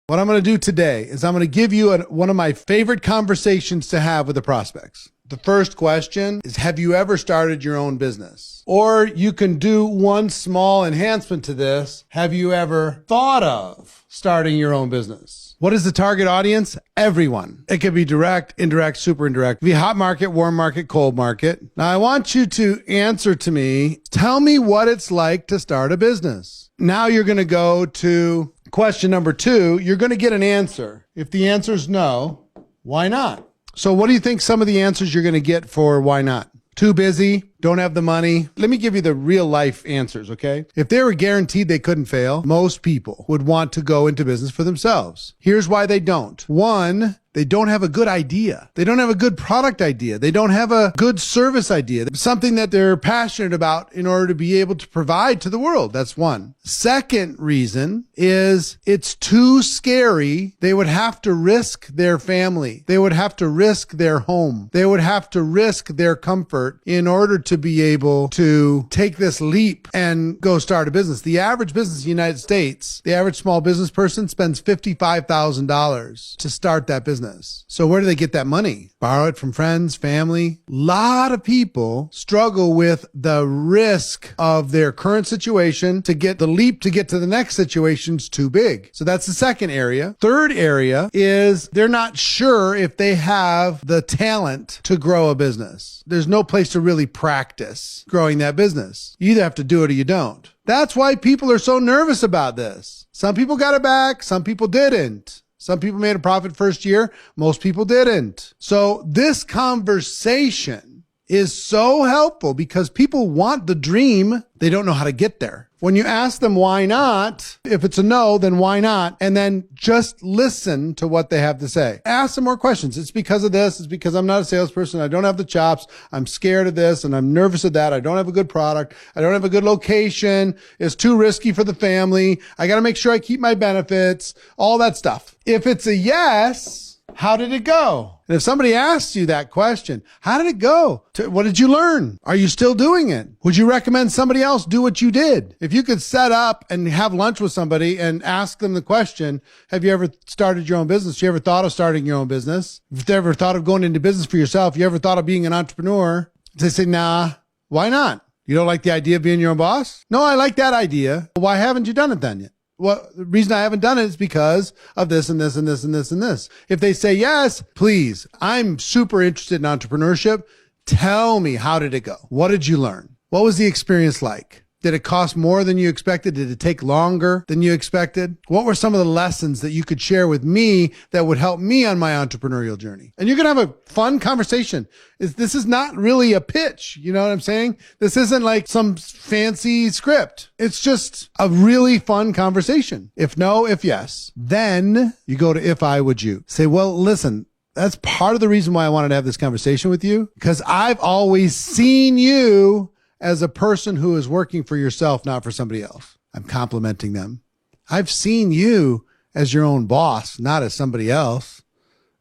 What I'm going to do today is I'm going to give you one of my favorite conversations to have with the prospects. The first question is, have you ever started your own business? Or you can do one small enhancement to this. Have you ever thought of starting your own business? What is the target audience? Everyone. It could be direct, indirect, super indirect. It could be hot market, warm market, cold market. Now I want you to answer to me. Tell me what it's like to start a business. Now you're going to go to question number 2. You're going to get an answer. If the answer is no, why not? So what do you think some of the answers you're going to get for why not? Too busy, don't have the money. Let me give you the real life answers, okay? If they were guaranteed they couldn't fail, most people would want to go into business for themselves. Here's why they don't. 1, they don't have a good idea. They don't have a good product idea. They don't have a good service idea. Something that they're passionate about in order to be able to provide to the world. That's 1. Second reason is it's too scary. They would have to risk their family. They would have to risk their home. They would have to risk their comfort in order to be able to take this leap and go start a business. The average business in the United States, the average small business person spends $55,000 to start that business. So where do they get that money? Borrow it from friends, family. A lot of people struggle with the risk of their current situation. To get the leap to get to the next situation is too big. So that's the second area. Third area is they're not sure if they have the talent to grow a business. There's no place to really practice growing that business. You either have to do it or you don't. That's why people are so nervous about this. Some people got it back. Some people didn't. Some people made a profit first year. Most people didn't. So this conversation is so helpful because people want the dream. They don't know how to get there. When you ask them why not, if it's a no, then why not? And then just listen to what they have to say. Ask them more questions. It's because of this. It's because I'm not a salesperson. I don't have the chops. I'm scared of this and I'm nervous of that. I don't have a good product. I don't have a good location. It's too risky for the family. I got to make sure I keep my benefits, all that stuff. If it's a yes, how did it go? And if somebody asks you that question, how did it go? What did you learn? Are you still doing it? Would you recommend somebody else do what you did? If you could set up and have lunch with somebody and ask them the question, have you ever started your own business? You ever thought of starting your own business? If you ever thought of going into business for yourself, you ever thought of being an entrepreneur? They say, nah, why not? You don't like the idea of being your own boss? No, I like that idea. Why haven't you done it then yet? Well, the reason I haven't done it is because of this and this and this and this and this. If they say yes, please, I'm super interested in entrepreneurship. Tell me, how did it go? What did you learn? What was the experience like? Did it cost more than you expected? Did it take longer than you expected? What were some of the lessons that you could share with me that would help me on my entrepreneurial journey? And you're going to have a fun conversation. This is not really a pitch. You know what I'm saying? This isn't like some fancy script. It's just a really fun conversation. If no, if yes, then you go to if I, would you. Say, well, listen, that's part of the reason why I wanted to have this conversation with you, because I've always seen you as a person who is working for yourself, not for somebody else. I'm complimenting them. I've seen you as your own boss, not as somebody else,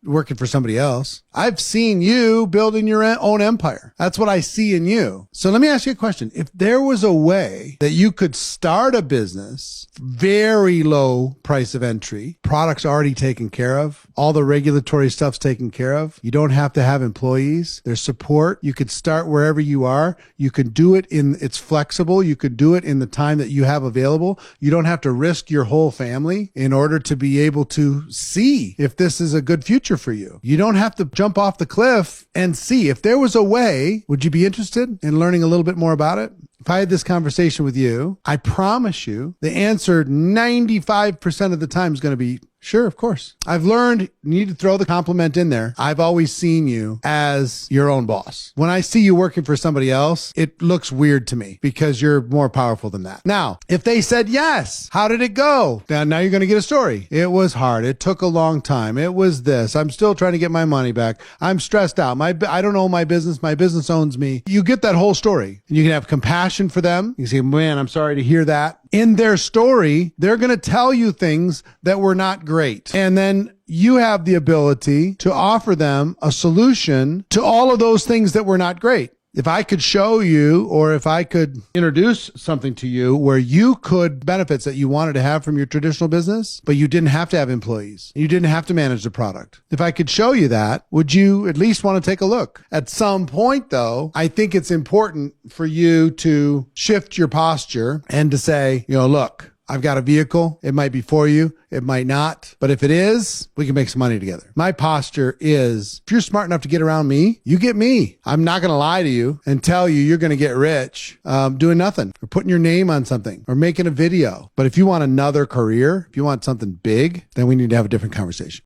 working for somebody else. I've seen you building your own empire. That's what I see in you. So let me ask you a question. If there was a way that you could start a business, very low price of entry, products already taken care of, all the regulatory stuff's taken care of, you don't have to have employees, there's support, you could start wherever you are, you can do it it's flexible, you could do it in the time that you have available, you don't have to risk your whole family in order to be able to see if this is a good future for you. You don't have to jump off the cliff and see. If there was a way, would you be interested in learning a little bit more about it? If I had this conversation with you, I promise you the answer 95% of the time is going to be sure, of course. I've learned you need to throw the compliment in there. I've always seen you as your own boss. When I see you working for somebody else, it looks weird to me because you're more powerful than that. Now, if they said yes, how did it go? Now you're going to get a story. It was hard. It took a long time. It was this. I'm still trying to get my money back. I'm stressed out. I don't own my business. My business owns me. You get that whole story. And you can have compassion for them. You can say, man, I'm sorry to hear that. In their story, they're going to tell you things that were not great. And then you have the ability to offer them a solution to all of those things that were not great. If I could show you, or if I could introduce something to you where you could benefits that you wanted to have from your traditional business, but you didn't have to have employees, you didn't have to manage the product. If I could show you that, would you at least want to take a look? At some point, though, I think it's important for you to shift your posture and to say, look, I've got a vehicle. It might be for you. It might not. But if it is, we can make some money together. My posture is, if you're smart enough to get around me, you get me. I'm not going to lie to you and tell you you're going to get rich doing nothing or putting your name on something or making a video. But if you want another career, if you want something big, then we need to have a different conversation.